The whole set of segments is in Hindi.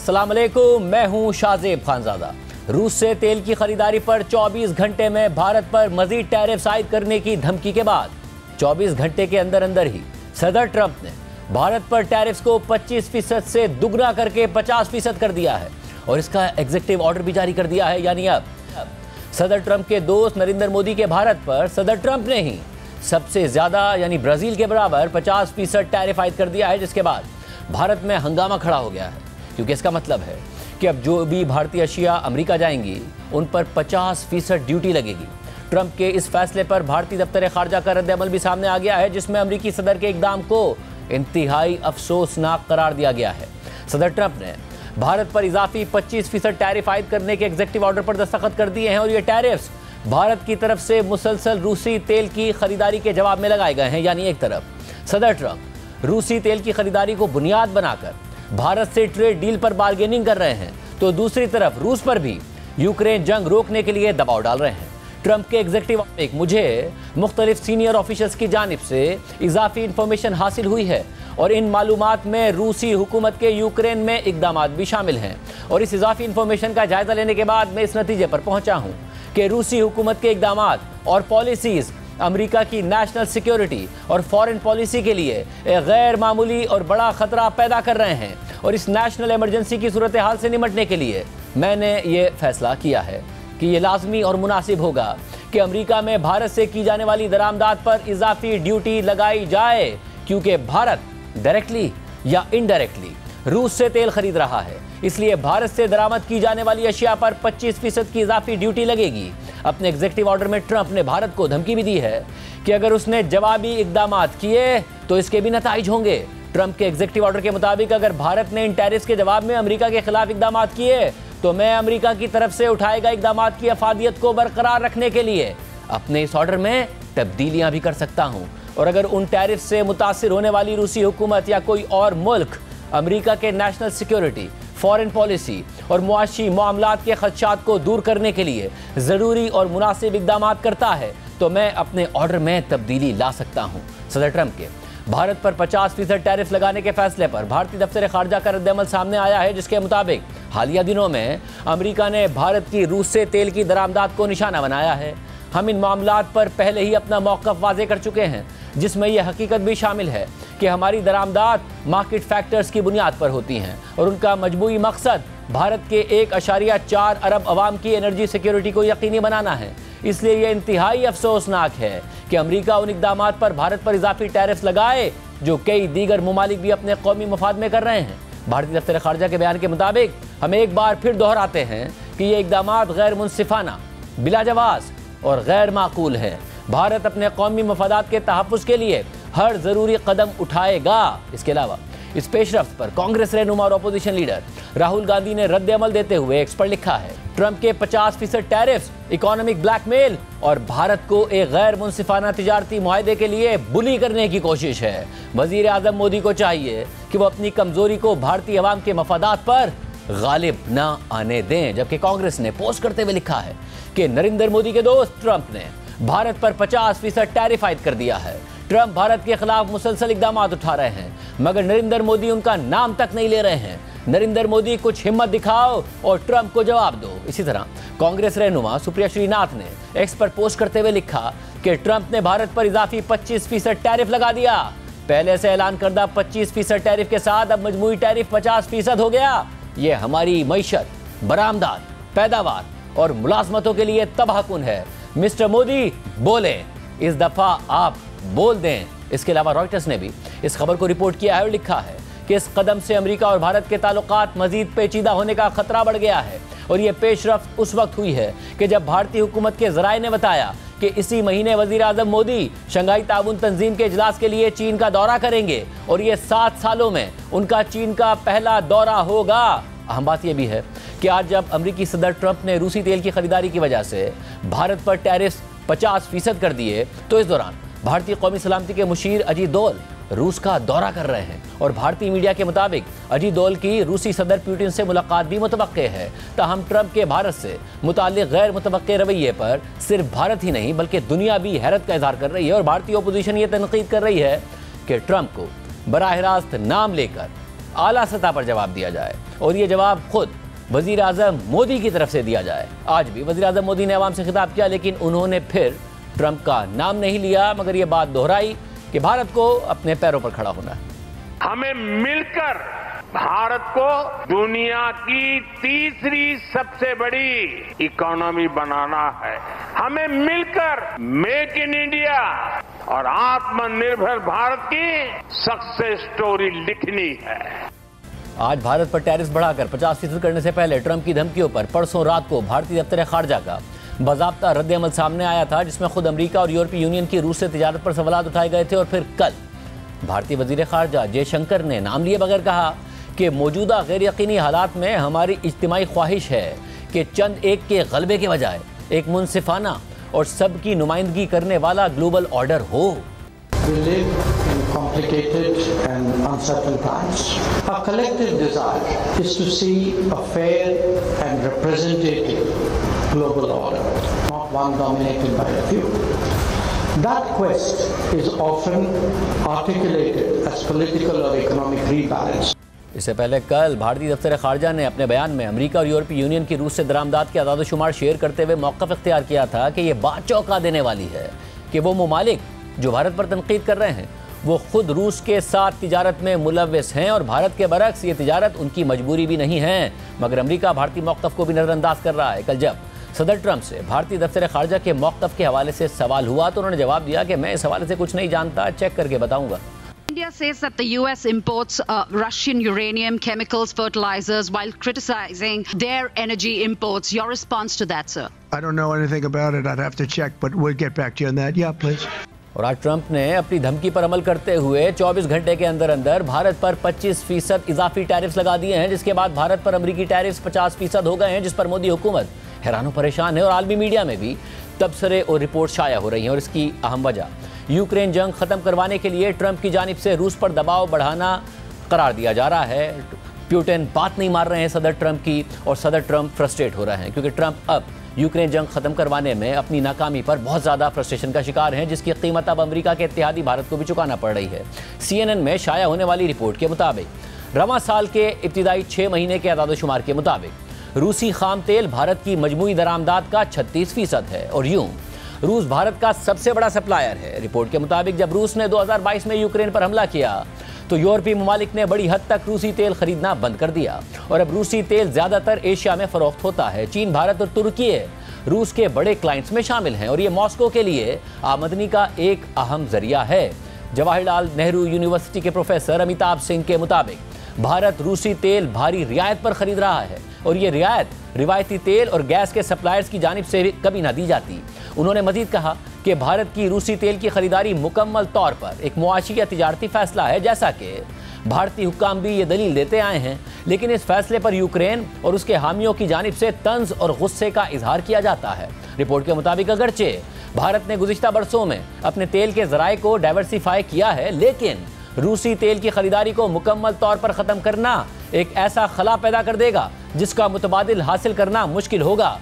अस्सलाम वालेकुम, मैं हूं शाहजेब खानजादा। रूस से तेल की खरीदारी पर 24 घंटे में भारत पर मजीद टैरिफ आयद करने की धमकी के बाद 24 घंटे के अंदर अंदर ही सदर ट्रंप ने भारत पर टैरिफ्स को 25% से दुगना करके 50% कर दिया है और इसका एग्जीक्यूटिव ऑर्डर भी जारी कर दिया है। यानी अब सदर ट्रंप के दोस्त नरेंद्र मोदी के भारत पर सदर ट्रंप ने ही सबसे ज्यादा यानी ब्राजील के बराबर 50% टैरिफ आयद कर दिया है, जिसके बाद भारत में हंगामा खड़ा हो गया है। क्योंकि इसका मतलब है कि अब जो भी भारतीय अशिया अमेरिका जाएंगी उन पर 50% ड्यूटी लगेगी। ट्रंप के इस फैसले पर भारतीय दफ्तर खारजा का रद्द-ए-अमल भी सामने आ गया है, जिसमें अमेरिकी सदर के इकदाम को इंतहाई अफसोसनाक करार दिया गया है। सदर ट्रंप ने भारत पर इजाफी 25% टैरिफ आयद करने के एग्जीक्यूटिव ऑर्डर पर दस्तखत कर दिए हैं और ये टैरिफ्स भारत की तरफ से मुसलसल रूसी तेल की खरीदारी के जवाब में लगाए गए हैं। यानी एक तरफ सदर ट्रंप रूसी तेल की खरीदारी को बुनियाद बनाकर भारत से ट्रेड डील पर बार्गेनिंग कर रहे हैं, तो दूसरी तरफ रूस पर भी यूक्रेन जंग रोकने के लिए दबाव डाल रहे हैं। ट्रंप के एग्जीक्यूटिव ऑर्डर मुझे मुख्तलिफ सीनियर ऑफिसर्स की जानिब से इजाफी इंफॉर्मेशन हासिल हुई है और इन मालूमात में रूसी हुकूमत के यूक्रेन में इकदामात भी शामिल हैं। और इस इजाफी इंफॉर्मेशन का जायजा लेने के बाद मैं इस नतीजे पर पहुंचा हूं कि रूसी हुकूमत के इकदामात और पॉलिसीज अमेरिका की नेशनल सिक्योरिटी और फॉरेन पॉलिसी के लिए एक गैर मामूली और बड़ा खतरा पैदा कर रहे हैं। और इस नेशनल इमरजेंसी की सूरत हाल से निपटने के लिए मैंने ये फैसला किया है कि ये लाजमी और मुनासिब होगा कि अमेरिका में भारत से की जाने वाली दरामदात पर इजाफी ड्यूटी लगाई जाए, क्योंकि भारत डायरेक्टली या इनडायरेक्टली रूस से तेल खरीद रहा है। इसलिए भारत से दरामद की जाने वाली अशिया पर 25% की इजाफी ड्यूटी लगेगी। अपने एग्जीक्यूटिव ऑर्डर में ट्रंप ने भारत को धमकी भी दी है कि अगर उसने जवाबी इकदामात किए तो इसके भी नताइज होंगे। ट्रंप के एग्जीक्यूटिव ऑर्डर के मुताबिक अगर भारत ने इन टैरिफ्स के जवाब में अमेरिका के खिलाफ इकदामात किए तो मैं अमेरिका की तरफ से उठाएगा इकदामात की अफादियत को बरकरार रखने के लिए अपने इस ऑर्डर में तब्दीलियां भी कर सकता हूं। और अगर उन टैरिफ से मुतासिर होने वाली रूसी हुकूमत या कोई और मुल्क अमेरिका के नेशनल सिक्योरिटी, फॉरेन पॉलिसी और मुआशी मामलात के खदशात को दूर करने के लिए ज़रूरी और मुनासिब इकदामात करता है तो मैं अपने ऑर्डर में तब्दीली ला सकता हूं। सदर ट्रंप के भारत पर 50% टैरिफ लगाने के फैसले पर भारतीय दफ्तर खारजा का रद्द-ए-अमल सामने आया है, जिसके मुताबिक हालिया दिनों में अमेरिका ने भारत की रूस से तेल की दरामदात को निशाना बनाया है। हम इन मामलात पर पहले ही अपना मौक़िफ़ वाज़े कर चुके हैं, जिसमें यह हकीकत भी शामिल है कि हमारी दरामदात मार्केट फैक्टर्स की बुनियाद पर होती हैं और उनका मजबूई मकसद भारत के 1.4 अरब अवाम की एनर्जी सिक्योरिटी को यकीनी बनाना है। इसलिए यह इंतहाई अफसोसनाक है कि अमेरिका उन इक़दामात पर भारत पर इजाफी टैरिफ लगाए जो कई दीगर ममालिक भी अपने कौमी मफाद में कर रहे हैं। भारतीय दफ्तर खारजा के बयान के मुताबिक हम एक बार फिर दोहराते हैं कि ये इक़दामात गैर मुनसिफाना, बिलाजवाज़ और गैर माकूल है। भारत अपने कौमी मफादात के तहफ़्फ़ुज़ के लिए हर ज़रूरी कदम उठाएगा। इसके अलावा इस पेशरफ्त पर कांग्रेस रहनुमा और अपोजिशन लीडर राहुल गांधी ने रद्द-ए-अमल देते हुए एक्स पर लिखा है, ट्रंप के 50% टैरिफ्स इकोनॉमिक ब्लैकमेल और भारत को एक गैर मुनसिफाना तिजारती मुआहदे के लिए बुली करने की कोशिश है। वज़ीर आज़म मोदी को चाहिए कि वो अपनी कमज़ोरी को भारतीय अवाम के मफादात पर गालिब ना आने दें। जबकि कांग्रेस ने पोस्ट करते हुए लिखा है कि नरेंद्र मोदी के दोस्त ट्रंप ने भारत पर 50% टैरिफ आयद कर दिया है। ट्रंप भारत के खिलाफ मुसलसल इक़दामात उठा रहे हैं, मगर नरेंद्र मोदी उनका नाम तक नहीं ले रहे हैं। नरेंद्र मोदी कुछ हिम्मत दिखाओ और ट्रंप को जवाब दो। इसी तरह कांग्रेस रहनुमा सुप्रिया श्रीनाथ ने एक्स पर पोस्ट करते हुए लिखा कि ट्रंप ने भारत पर इजाफी 25% टैरिफ लगा दिया। पहले से ऐलान करदा 25% टैरिफ के साथ अब मजमूई टैरिफ 50% हो गया। ये हमारी मईशत, बरामदात, पैदावार और मुलाजमतों के लिए तबाहकुन है। मिस्टर मोदी बोले, इस दफा आप बोल दें। इसके अलावा रॉयटर्स ने भी इस खबर को रिपोर्ट किया है और लिखा है कि इस कदम से अमेरिका और भारत के ताल्लुकात मजीद पेचीदा होने का खतरा बढ़ गया है। और ये पेशरफ्त उस वक्त हुई है कि जब भारतीय हुकूमत के ज़राए ने बताया कि इसी महीने वज़ीर आज़म मोदी शंघाई ताउन तंजीम के इजलास के लिए चीन का दौरा करेंगे और ये 7 सालों में उनका चीन का पहला दौरा होगा। अहम बात यह भी है कि आज जब अमेरिकी सदर ट्रंप ने रूसी तेल की खरीदारी की वजह से भारत पर टैरिफ 50% कर दिए, तो इस दौरान भारतीय कौमी सलामती के मुशीर अजीत दोवल रूस का दौरा कर रहे हैं। और भारतीय मीडिया के मुताबिक अजीत दोवल की रूसी सदर पुतिन से मुलाकात भी मुतवक्के है। ताहम ट्रंप के भारत से मुताल्लिक गैर मुतवक्के रवैये पर सिर्फ भारत ही नहीं बल्कि दुनिया भी हैरत का इजहार कर रही है और भारतीय अपोजिशन ये तनकीद कर रही है कि ट्रंप को बराह रास्त नाम लेकर आला सतह पर जवाब दिया जाए और ये जवाब खुद वजीर आजम मोदी की तरफ से दिया जाए। आज भी वजीर आजम मोदी ने आवाम से खिताब किया, लेकिन उन्होंने फिर ट्रंप का नाम नहीं लिया, मगर ये बात दोहराई कि भारत को अपने पैरों पर खड़ा होना है। हमें मिलकर भारत को दुनिया की तीसरी सबसे बड़ी इकोनॉमी बनाना है। हमें मिलकर मेक इन इंडिया और आत्मनिर्भर भारत की सक्सेस स्टोरी लिखनी है। आज भारत पर टैरिफ बढ़ाकर 50% करने से पहले ट्रंप की धमकियों पर परसों रात को भारतीय दफ्तर खारजा का बाज़ाब्ता रद्द-ए-अमल सामने आया था, जिसमें खुद अमेरिका और यूरोपीय यूनियन की रूस से तिजारत पर सवाल उठाए गए थे। और फिर कल भारतीय वजीर खारजा जयशंकर ने नाम लिए बगैर कहा कि मौजूदा गैर यकीनी हालात में हमारी इज्तिमाई ख्वाहिश है कि चंद एक के गलबे के बजाय एक मुनसिफाना और सबकी नुमाइंदगी करने वाला ग्लोबल ऑर्डर हो। We live in complicated and uncertain times. Our collective desire is to see a fair and representative global order, not one dominated by a few. That quest is often articulated as political or economic rebalance. इससे पहले कल भारतीय दफ्तर खारजा ने अपने बयान में अमेरिका और यूरोपीय यूनियन की रूस से दरामदात के आदाद-ओ-शुमार शेयर करते हुए मौक़िफ़ इख्तियार किया था कि ये बात चौंका देने वाली है कि वो ममालिक जो भारत पर तनकीद कर रहे हैं वो खुद रूस के साथ तिजारत में मुलव्वस हैं और भारत के बरक्स ये तिजारत उनकी मजबूरी भी नहीं है। मगर अमेरिका भारतीय मौक़िफ़ को भी नज़रअंदाज कर रहा है। कल जब सदर ट्रंप से भारतीय दफ्तर खारजा के मौक़िफ़ के हवाले से सवाल हुआ तो उन्होंने जवाब दिया कि मैं इस हवाले से कुछ नहीं जानता, चेक करके बताऊंगा। India says that the US imports Russian uranium, chemicals, fertilizers, while criticizing their energy imports. Your response to that, sir? I don't know anything about it. I'd have to check, but we'll get back to you on that. Yeah, please. और आज ट्रंप ने अपनी धमकी पर अमल करते हुए 24 घंटे के अंदर अंदर भारत पर 25% इजाफी टैरिफ्स लगा दिए हैं, जिसके बाद भारत पर अमेरिकी टैरिफ्स 50% हो गए हैं, जिस पर मोदी हुकूमत हैरान परेशान है। और आलमी मीडिया में भी तबसरे और रिपोर्ट शाया हो रही हैं। और इसकी अहम वजह यूक्रेन जंग खत्म करवाने के लिए ट्रंप की जानिब से रूस पर दबाव बढ़ाना करार दिया जा रहा है। पुतिन बात नहीं मार रहे हैं सदर ट्रंप की, और सदर ट्रंप फ्रस्ट्रेट हो रहे हैं क्योंकि ट्रंप अब यूक्रेन जंग खत्म करवाने में अपनी नाकामी पर बहुत ज़्यादा फ्रस्ट्रेशन का शिकार हैं, जिसकी कीमत अब अमेरिका के इत्तेहादी भारत को भी चुकाना पड़ रही है। CNN में शाया होने वाली रिपोर्ट के मुताबिक रवां साल के इब्तिदाई 6 महीने के आदाद-ओ-शुमार के मुताबिक रूसी खाम तेल भारत की मजमूई दरामदात का 36% है और यूं रूस भारत का सबसे बड़ा सप्लायर है। रिपोर्ट के मुताबिक जब रूस ने 2022 में यूक्रेन पर हमला किया तो यूरोपीय ममालिक ने बड़ी हद तक रूसी तेल खरीदना बंद कर दिया और अब रूसी तेल ज़्यादातर एशिया में फ़रोख्त होता है। चीन, भारत और तुर्की रूस के बड़े क्लाइंट्स में शामिल हैं और ये मॉस्को के लिए आमदनी का एक अहम जरिया है। जवाहरलाल नेहरू यूनिवर्सिटी के प्रोफेसर अमिताभ सिंह के मुताबिक भारत रूसी तेल भारी रियायत पर खरीद रहा है और ये रियायत रिवायती तेल और गैस के सप्लायर्स की जानिब से कभी ना दी जाती। उन्होंने मजीद कहा कि भारत की रूसी तेल की खरीदारी मुकम्मल तौर पर एक मुआशी या तिजारती फैसला है, जैसा कि भारतीय हुक्काम भी ये दलील देते आए हैं। लेकिन इस फैसले पर यूक्रेन और उसके हामियों की जानिब से तंज और गुस्से का इजहार किया जाता है। रिपोर्ट के मुताबिक अगरचे भारत ने गुज़िश्ता बरसों में अपने तेल के ज़राए को डाइवर्सिफाई किया है, लेकिन रूसी तेल की खरीदारी को मुकम्मल तौर पर ख़त्म करना एक ऐसा खला पैदा कर देगा जिसका मुतबादिल हासिल करना मुश्किल होगा।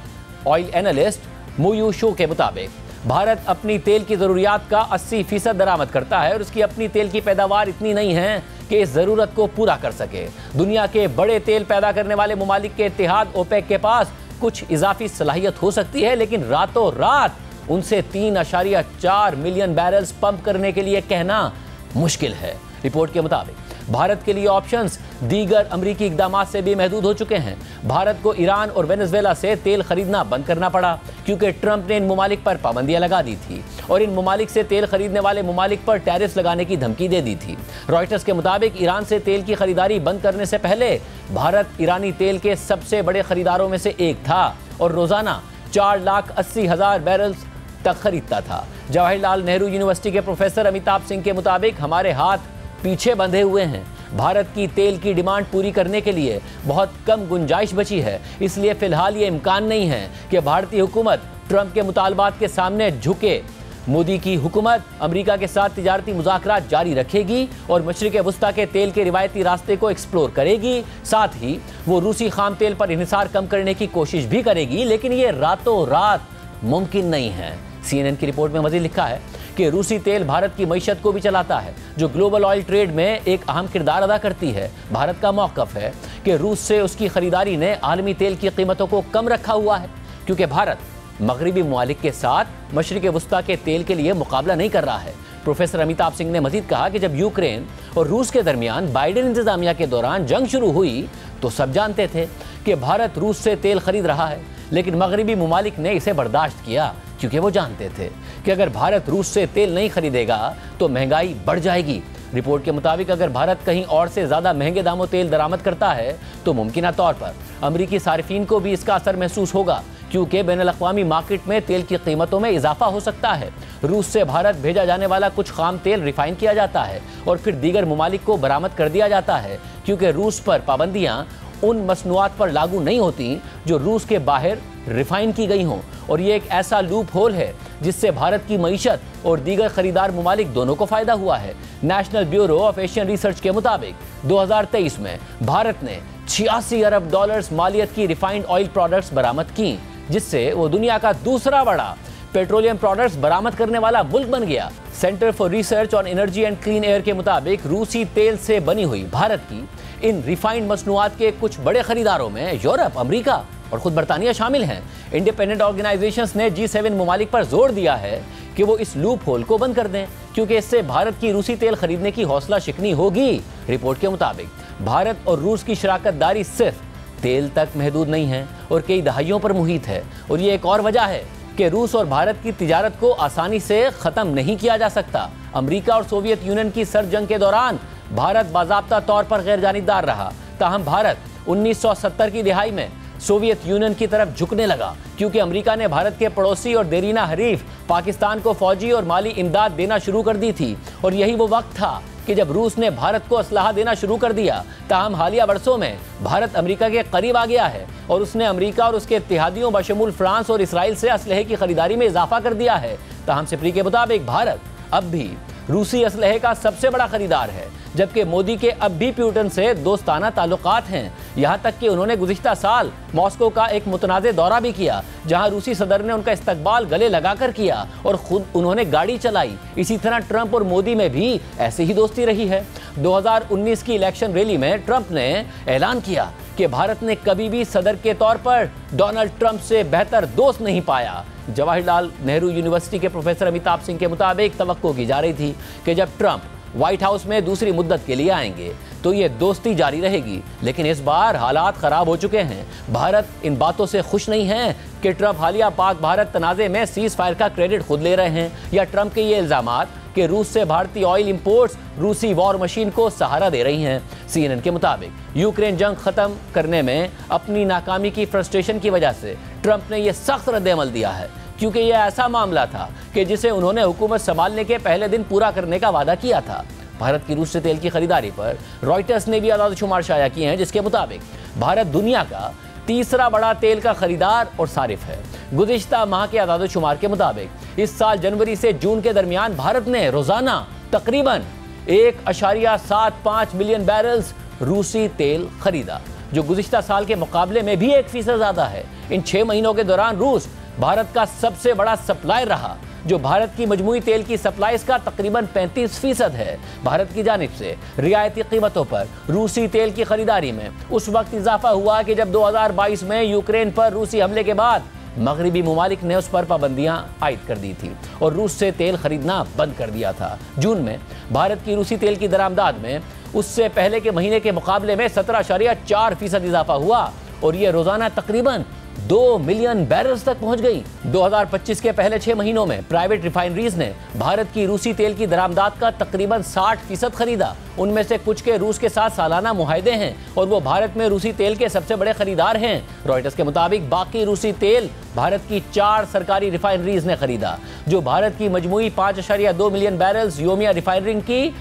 ऑयल एनालिस्ट मुयू शो के मुताबिक भारत अपनी तेल की ज़रूरियात का 80% दरामद करता है और उसकी अपनी तेल की पैदावार इतनी नहीं है कि इस ज़रूरत को पूरा कर सके। दुनिया के बड़े तेल पैदा करने वाले ममालिक के इत्तेहाद ओपेक के पास कुछ इजाफी सलाहियत हो सकती है, लेकिन रातों रात उनसे 3.4 मिलियन बैरल्स पंप करने के लिए कहना मुश्किल है। रिपोर्ट के मुताबिक भारत के लिए ऑप्शंस दीगर अमरीकी इकदामात से भी महदूद हो चुके हैं। भारत को ईरान और वेनेजुएला से तेल खरीदना बंद करना पड़ा क्योंकि ट्रंप ने इन ममालिक पर पाबंदियां लगा दी थी और इन ममालिक से तेल खरीदने वाले ममालिक पर टैरिफ लगाने की धमकी दे दी थी। रॉयटर्स के मुताबिक ईरान से तेल की खरीदारी बंद करने से पहले भारत ईरानी तेल के सबसे बड़े खरीदारों में से एक था और रोजाना 4,80,000 बैरल्स तक खरीदता था। जवाहरलाल नेहरू यूनिवर्सिटी के प्रोफेसर अमिताभ सिंह के मुताबिक हमारे हाथ पीछे बंधे हुए हैं। भारत की तेल की डिमांड पूरी करने के लिए बहुत कम गुंजाइश बची है, इसलिए फिलहाल ये इम्कान नहीं है कि भारतीय हुकूमत ट्रंप के मुतालबात के सामने झुके। मोदी की हुकूमत अमेरिका के साथ तिजारती मुज़ाकरात जारी रखेगी और मशरिक़ वुस्ता के तेल के रिवायती रास्ते को एक्सप्लोर करेगी। साथ ही वो रूसी खाम तेल पर इन्हिसार कम करने की कोशिश भी करेगी, लेकिन ये रातों रात मुमकिन नहीं है। CNN की रिपोर्ट में मज़ीद लिखा है कि रूसी तेल भारत की मईशत को भी चलाता है, जो ग्लोबल ऑयल ट्रेड में एक अहम किरदार अदा करती है। भारत का मौक़िफ़ है कि रूस से उसकी खरीदारी ने आलमी तेल की कीमतों को कम रखा हुआ है, क्योंकि भारत मगरबी ममालिक के साथ मशरिक़ वस्ता के तेल के लिए मुकाबला नहीं कर रहा है। प्रोफेसर अमिताभ सिंह ने मजीद कहा कि जब यूक्रेन और रूस के दरमियान बाइडेन इंतजामिया के दौरान जंग शुरू हुई तो सब जानते थे कि भारत रूस से तेल खरीद रहा है, लेकिन मगरबी ममालिक ने इसे बर्दाश्त किया, क्योंकि वो जानते थे कि अगर भारत रूस से तेल नहीं खरीदेगा तो महंगाई बढ़ जाएगी। रिपोर्ट के मुताबिक अगर भारत कहीं और से ज़्यादा महंगे दामों तेल दरामद करता है तो मुमकिन तौर पर अमरीकी सार्फिन को भी इसका असर महसूस होगा, क्योंकि बैनुल-अक़वामी मार्केट में तेल की कीमतों में इजाफा हो सकता है। रूस से भारत भेजा जाने वाला कुछ खाम तेल रिफाइन किया जाता है और फिर दीगर ममालिक को बरामद कर दिया जाता है, क्योंकि रूस पर पाबंदियाँ उन मसनूआत पर लागू नहीं होती जो रूस के बाहर रिफाइन की गई हों, और ये एक ऐसा लूप होल है जिससे भारत की मईशत और दीगर खरीदार ममालिक दोनों को फ़ायदा हुआ है। National bureau of Asian research के मुताबिक 2023 में भारत ने 86 अरब डॉलर्स मालियत की रिफाइंड ऑयल प्रोडक्ट्स बरामद की, जिससे वो दुनिया का दूसरा बड़ा पेट्रोलियम प्रोडक्ट्स बरामद करने वाला मुल्क बन गया। Centre for research on energy and clean air के मुताबिक रूसी तेल से बनी हुई भारत की इन रिफाइंड मसनूआत के कुछ बड़े खरीदारों में यूरोप, अमेरिका और खुद बरतानिया शामिल हैं। इंडिपेंडेंट ऑर्गेनाइजेशंस ने G7 ममालिक पर जोर दिया है कि वो इस लूप होल को बंद कर दें, क्योंकि इससे भारत की रूसी तेल खरीदने की हौसला शिकनी होगी। रिपोर्ट के मुताबिक भारत और रूस की शराकतदारी सिर्फ तेल तक महदूद नहीं है और कई दहाइयों पर मुहित है, और ये एक और वजह है कि रूस और भारत की तिजारत को आसानी से ख़त्म नहीं किया जा सकता। अमेरिका और सोवियत यूनियन की सर्द जंग के दौरान भारत बाज़ाब्ता तौर पर गैर जानिबदार रहा, ताहम भारत 1970 की दिहाई में सोवियत यूनियन की तरफ झुकने लगा, क्योंकि अमेरिका ने भारत के पड़ोसी और देरीना हरीफ पाकिस्तान को फौजी और माली इमदाद देना शुरू कर दी थी। और यही वो वक्त था कि जब रूस ने भारत को असलहा देना शुरू कर दिया। ताहम हालिया बरसों में भारत अमेरिका के करीब आ गया है और उसने अमेरिका और उसके इत्तेहादियों बशमूल फ्रांस और इसराइल से असलहे की खरीदारी में इजाफा कर दिया है। ताहम सिप्री के मुताबिक भारत अब भी रूसी असलहे का सबसे बड़ा खरीदार है, जबकि मोदी के अब भी प्यूटन से दोस्ताना ताल्लुकात हैं। यहाँ तक कि उन्होंने गुज़िश्ता साल मॉस्को का एक मुतनाज़े दौरा भी किया, जहाँ रूसी सदर ने उनका इस्तकबाल गले लगाकर किया और खुद उन्होंने गाड़ी चलाई। इसी तरह ट्रंप और मोदी में भी ऐसे ही दोस्ती रही है। 2019 की इलेक्शन रैली में ट्रंप ने ऐलान किया कि भारत ने कभी भी सदर के तौर पर डोनाल्ड ट्रंप से बेहतर दोस्त नहीं पाया। जवाहरलाल नेहरू यूनिवर्सिटी के प्रोफेसर अमिताभ सिंह के मुताबिक तवक्को की जा रही थी कि जब ट्रंप व्हाइट हाउस में दूसरी मुद्दत के लिए आएंगे तो ये दोस्ती जारी रहेगी, लेकिन इस बार हालात खराब हो चुके हैं। भारत इन बातों से खुश नहीं है कि ट्रंप हालिया पाक भारत तनाज़े में सीज़ फायर का क्रेडिट खुद ले रहे हैं, या ट्रंप के ये इल्ज़ामात कि रूस से भारतीय ऑयल इंपोर्ट्स रूसी वॉर मशीन को सहारा दे रही हैं। CNN के मुताबिक यूक्रेन जंग खत्म करने में अपनी नाकामी की फ्रस्ट्रेशन की वजह से ट्रंप ने यह सख्त रद्द-ए-अमल दिया है, क्योंकि यह ऐसा मामला था कि जिसे उन्होंने हुकूमत संभालने के पहले दिन पूरा करने का वादा किया था। भारत की रूस से तेल की खरीदारी पर रॉयटर्स ने भी आदाद-ओ-शुमार शाया किए हैं, जिसके मुताबिक भारत दुनिया का तीसरा बड़ा तेल का खरीदार और सारिफ है। गुज़िश्ता माह के आदाद-ओ-शुमार के मुताबिक इस साल जनवरी से जून के दरमियान भारत ने रोजाना तकरीबन 1.75 मिलियन बैरल्स रूसी तेल खरीदा, जो गुज़िश्ता साल के मुकाबले में भी 1% ज़्यादा है। इन 6 महीनों के दौरान रूस भारत का सबसे बड़ा सप्लायर रहा, जो भारत की मजमूई तेल की सप्लाईज का तकरीबन 35% है। भारत की जानिब से रियायती कीमतों पर रूसी तेल की खरीदारी में उस वक्त इजाफा हुआ कि जब 2022 में यूक्रेन पर रूसी हमले के बाद मगरबी ममालिक ने उस पर पाबंदियां आयद कर दी थी और रूस से तेल खरीदना बंद कर दिया था। जून में भारत की रूसी तेल की दरामदाद में उससे पहले के महीने के मुकाबले में 17.4% इजाफा हुआ और ये रोजाना तकरीबन 2 मिलियन बैरल्स तक पहुंच गई। 2025 के पहले 6 महीनों में प्राइवेट रिफाइनरीज ने भारत की रूसी तेल की दरामदाद का तकरीबन 60% खरीदा। उनमें से कुछ के रूस के साथ सालाना मुआहदे हैं और वो भारत में रूसी तेल के सबसे बड़े खरीदार हैं। रॉयटर्स के मुताबिक बाकी रूसी तेल भारत की 4 सरकारी रिफाइनरीज ने खरीदा, जो भारत की मजमूई 5.2 मिलियन बैरल्स योमिया रिफाइनरिंग की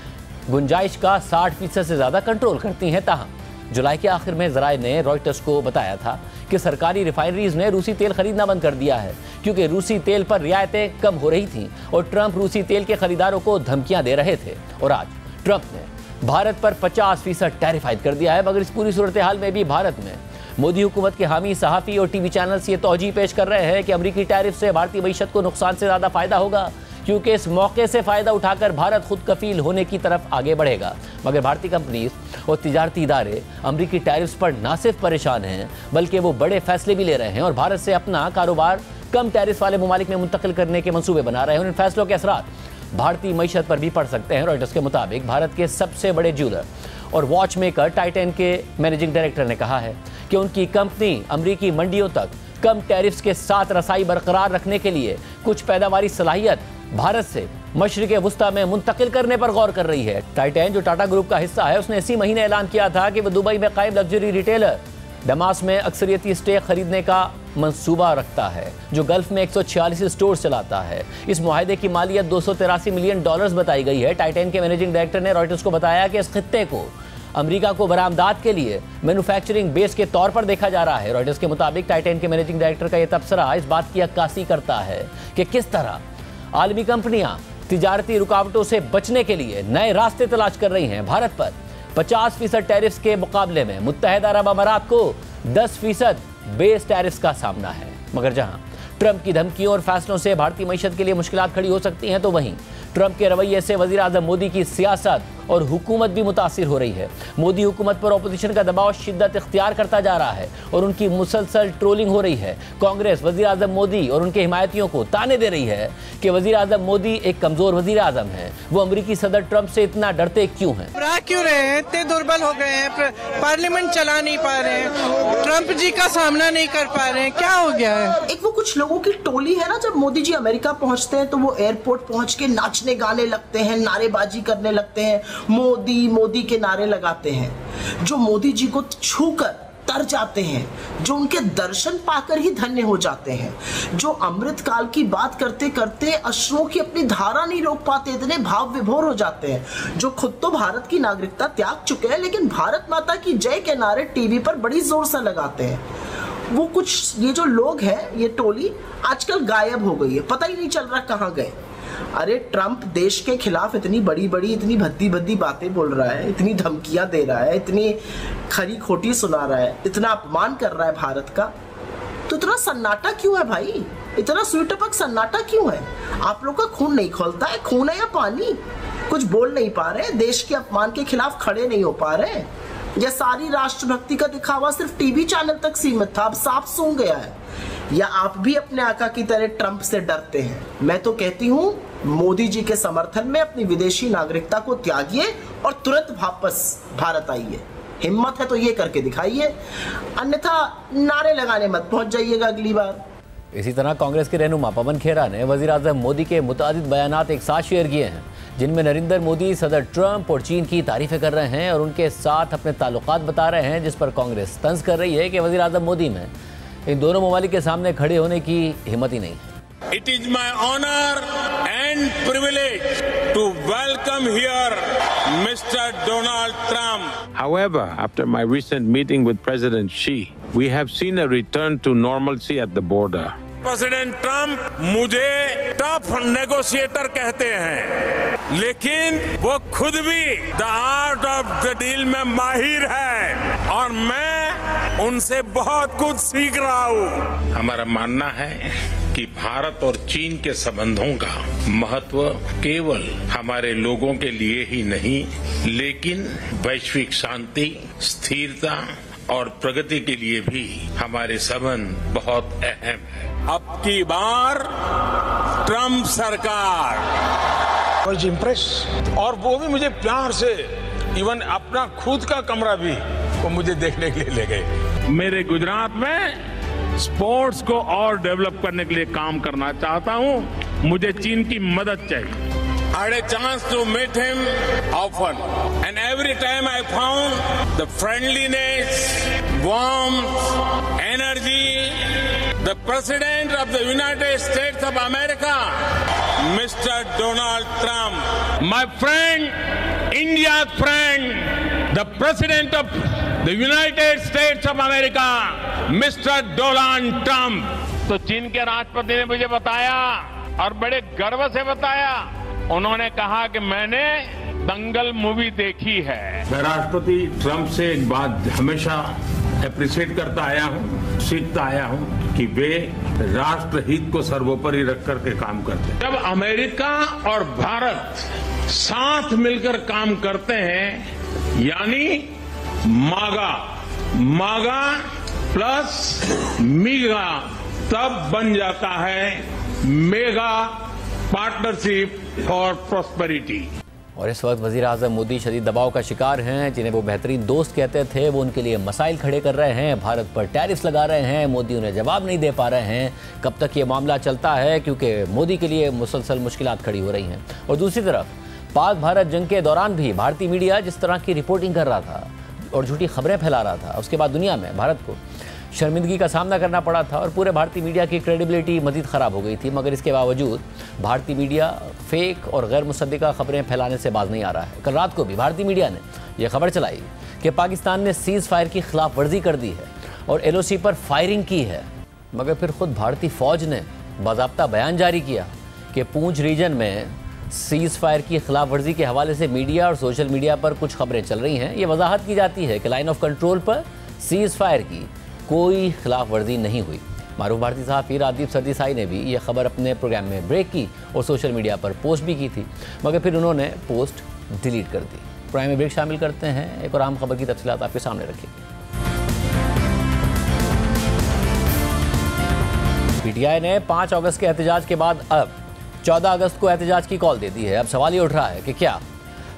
गुंजाइश का 60% से ज्यादा कंट्रोल करती हैं। ताहम जुलाई के आखिर में ज़राए ने रॉयटर्स को बताया था कि सरकारी रिफाइनरीज ने रूसी तेल खरीदना बंद कर दिया है, क्योंकि रूसी तेल पर रियायतें कम हो रही थीं और ट्रंप रूसी तेल के खरीदारों को धमकियां दे रहे थे। और आज ट्रंप ने भारत पर 50% टैरिफ आयद कर दिया है। मगर इस पूरी सूरत हाल में भी भारत में मोदी हुकूमत के हामी सहाफ़ी और TV चैनल्स ये तौजीह पेश कर रहे हैं कि अमरीकी टैरिफ से भारतीय मईशत को नुकसान से ज़्यादा फ़ायदा होगा, क्योंकि इस मौके से फायदा उठाकर भारत खुद कफील होने की तरफ आगे बढ़ेगा। मगर भारतीय कंपनीज और तिजारती इदारे अमरीकी टैरिफ्स पर न सिर्फ परेशान हैं, बल्कि वो बड़े फैसले भी ले रहे हैं और भारत से अपना कारोबार कम टैरिफ वाले ममालिक में मुंतकिल करने के मंसूबे बना रहे हैं। और इन फैसलों के असरात भारतीय मईशत पर भी पड़ सकते हैं। रॉयटर्स के मुताबिक भारत के सबसे बड़े ज्वेलर और वॉच मेकर टाइटन के मैनेजिंग डायरेक्टर ने कहा है कि उनकी कंपनी अमरीकी मंडियों तक कम टैरिफ्स के साथ रसाई बरकरार रखने के लिए कुछ पैदावारी सलाहियत भारत से मशरिक़ वुस्ता में मुंतकिल करने पर गौर कर रही है। टाइटन, जो टाटा ग्रुप का हिस्सा है, उसने इसी महीने ऐलान किया था कि वह दुबई में कायम लग्जरी रिटेलर डमास में अक्सरियती स्टेक खरीदने का मंसूबा रखता है, जो गल्फ में 146 स्टोर चलाता है। इस मुआहदे की मालियत $283 मिलियन बताई गई है। टाइटन के मैनेजिंग डायरेक्टर ने रॉयटर्स को बताया कि इस खित्ते को अमेरिका को बरामदात के लिए मैन्युफैक्चरिंग बेस के तौर पर देखा जा रहा है। रॉयटर्स के मुताबिक टाइटन के मैनेजिंग डायरेक्टर का यह तबसरा इस बात की अक्कासी करता है कि किस तरह आलमी कंपनियां तिजारती रुकावटों से बचने के लिए नए रास्ते तलाश कर रही हैं। भारत पर 50% टैरिफ्स के मुकाबले में मुत्तहिदा अरब अमारात को 10% बेस टैरिफ्स का सामना है। मगर जहां ट्रंप की धमकियों और फैसलों से भारतीय मईशत के लिए मुश्किलात खड़ी हो सकती हैं, तो वहीं ट्रंप के रवैये से वजीर आजम मोदी की सियासत और हुकूमत भी मुतासिर हो रही है। मोदी हुकूमत पर ऑपोजिशन का दबाव शिद्दत इख्तियार करता जा रहा है और उनकी मुसलसल ट्रोलिंग हो रही है। कांग्रेस वजीर आजम मोदी और उनके हिमायतियों को ताने दे रही है कि वजीर आजम मोदी एक कमजोर वजीर आजम है, वो अमरीकी सदर ट्रंप से इतना डरते क्यों हैं? क्यों रहे हैं, इतने दुर्बल हो गए हैं, पार्लियामेंट चला नहीं पा रहे हैं, ट्रंप जी का सामना नहीं कर पा रहे हैं, क्या हो गया है? एक वो कुछ लोगों की टोली है ना, जब मोदी जी अमेरिका पहुंचते हैं तो वो एयरपोर्ट पहुंच के नाचने गाने लगते हैं, नारेबाजी करने लगते हैं, मोदी मोदी के नारे लगाते हैं। जो मोदी जी को छूकर तर जाते हैं, जो उनके दर्शन पाकर ही धन्य हो जाते हैं, जो अमृत काल की बात करते करते अश्रुओं की अपनी धारा नहीं रोक पाते, इतने भाव विभोर हो जाते हैं, जो खुद तो भारत की नागरिकता त्याग चुके हैं लेकिन भारत माता की जय के नारे टीवी पर बड़ी जोर से लगाते हैं, वो कुछ ये जो लोग हैं, ये टोली आजकल गायब हो गई है, पता ही नहीं चल रहा कहाँ गए। अरे ट्रंप देश के खिलाफ इतनी बड़ी बड़ी इतनी भद्दी भद्दी बातें बोल रहा है, इतनी धमकियां दे रहा है, इतनी खरी खोटी सुना रहा है, इतना अपमान कर रहा है भारत का, तो इतना सन्नाटा क्यों है भाई? इतना सुई टपक सन्नाटा क्यों है? आप लोग का खून नहीं खोलता है? खून है या पानी? कुछ बोल नहीं पा रहे, देश के अपमान के खिलाफ खड़े नहीं हो पा रहे। यह सारी राष्ट्रभक्ति का दिखावा सिर्फ टीवी चैनल तक सीमित था, अब साफ सूंघ गया है। या आप भी अपने आका की तरह ट्रंप से डरते हैं? मैं तो कहती हूँ मोदी जी के समर्थन में अपनी विदेशी नागरिकता को त्यागिए और तुरंत वापस भारत आइए। हिम्मत है तो ये करके दिखाइए, अन्यथा नारे लगाने मत पहुंच जाइएगा अगली बार। इसी तरह कांग्रेस के रहनुमा पवन खेरा ने वजीर आजम मोदी के मुतादिद बयानात एक साथ शेयर किए हैं, जिनमें नरेंद्र मोदी सदर ट्रंप और चीन की तारीफें कर रहे हैं और उनके साथ अपने ताल्लुकात बता रहे हैं, जिस पर कांग्रेस तंज कर रही है कि वजीर आजम मोदी में इन दोनों ममालिक के सामने खड़े होने की हिम्मत ही नहीं। It is my honor and privilege to welcome here Mr. Donald Trump. However, after my recent meeting with President Xi, we have seen a return to normalcy at the border. President Trump मुझे टफ नेगोशिएटर कहते हैं, लेकिन वो खुद भी the art of the deal में माहिर है और मैं उनसे बहुत कुछ सीख रहा हूँ। हमारा मानना है कि भारत और चीन के संबंधों का महत्व केवल हमारे लोगों के लिए ही नहीं, लेकिन वैश्विक शांति, स्थिरता और प्रगति के लिए भी हमारे संबंध बहुत अहम है। अब की बार ट्रंप सरकार was impressed, और वो भी मुझे प्यार से इवन अपना खुद का कमरा भी वो मुझे देखने के लिए ले गए। मेरे गुजरात में स्पोर्ट्स को और डेवलप करने के लिए काम करना चाहता हूं, मुझे चीन की मदद चाहिए। I had a chance to meet him often, and every time I found the friendliness, warmth, energy. The President of the United States of America, Mr. Donald Trump, my friend, India's friend, the President of the United States of America, Mr. Donald Trump. तो चीन के राष्ट्रपति ने मुझे बताया और बड़े गर्व से बताया, उन्होंने कहा कि मैंने दंगल मूवी देखी है। मैं राष्ट्रपति ट्रंप से एक बात हमेशा अप्रिशिएट करता आया हूँ, सीखता आया हूँ कि वे राष्ट्र हित को सर्वोपरि रख करके काम करते हैं। जब अमेरिका और भारत साथ मिलकर काम करते हैं, यानी मागा प्लस मीगा, तब बन जाता है मेगा पार्टनरशिप फॉर प्रॉस्पेरिटी। और इस वक्त वजीर आजम मोदी शदीद दबाव का शिकार हैं। जिन्हें वो बेहतरीन दोस्त कहते थे, वो उनके लिए मसाइल खड़े कर रहे हैं, भारत पर टैरिफ्स लगा रहे हैं, मोदी उन्हें जवाब नहीं दे पा रहे हैं। कब तक ये मामला चलता है, क्योंकि मोदी के लिए मुसलसल मुश्किलात खड़ी हो रही हैं। और दूसरी तरफ पाक भारत जंग के दौरान भी भारतीय मीडिया जिस तरह की रिपोर्टिंग कर रहा था और झूठी खबरें फैला रहा था, उसके बाद दुनिया में भारत को शर्मिंदगी का सामना करना पड़ा था और पूरे भारतीय मीडिया की क्रेडिबिलिटी मजीद ख़राब हो गई थी। मगर इसके बावजूद भारतीय मीडिया फेक और गैर मुसद्दिका खबरें फैलाने से बाज नहीं आ रहा है। कल रात को भी भारतीय मीडिया ने यह खबर चलाई कि पाकिस्तान ने सीज़ फायर की खिलाफ वर्जी कर दी है और LOC पर फायरिंग की है। मगर फिर खुद भारतीय फ़ौज ने बाज़ाब्ता बयान जारी किया कि पूंछ रीजन में सीज़ फायर की खिलाफ वर्जी के हवाले से मीडिया और सोशल मीडिया पर कुछ खबरें चल रही हैं। ये वजाहत की जाती है कि लाइन ऑफ कंट्रोल पर सीज़ फायर की कोई खिलाफ वर्जी नहीं हुई। मारूफ भारतीय सहाफ़ी राजदीप सरदेसाई ने भी यह खबर अपने प्रोग्राम में ब्रेक की और सोशल मीडिया पर पोस्ट भी की थी, मगर फिर उन्होंने पोस्ट डिलीट कर दी। प्रोग्राम में ब्रेक शामिल करते हैं, एक और आम खबर की तफसीलात आपके सामने रखेंगे। PTI ने 5 अगस्त के एहतजाज के बाद अब 14 अगस्त को एहतजाज की कॉल दे दी है। अब सवाल ये उठ रहा है कि क्या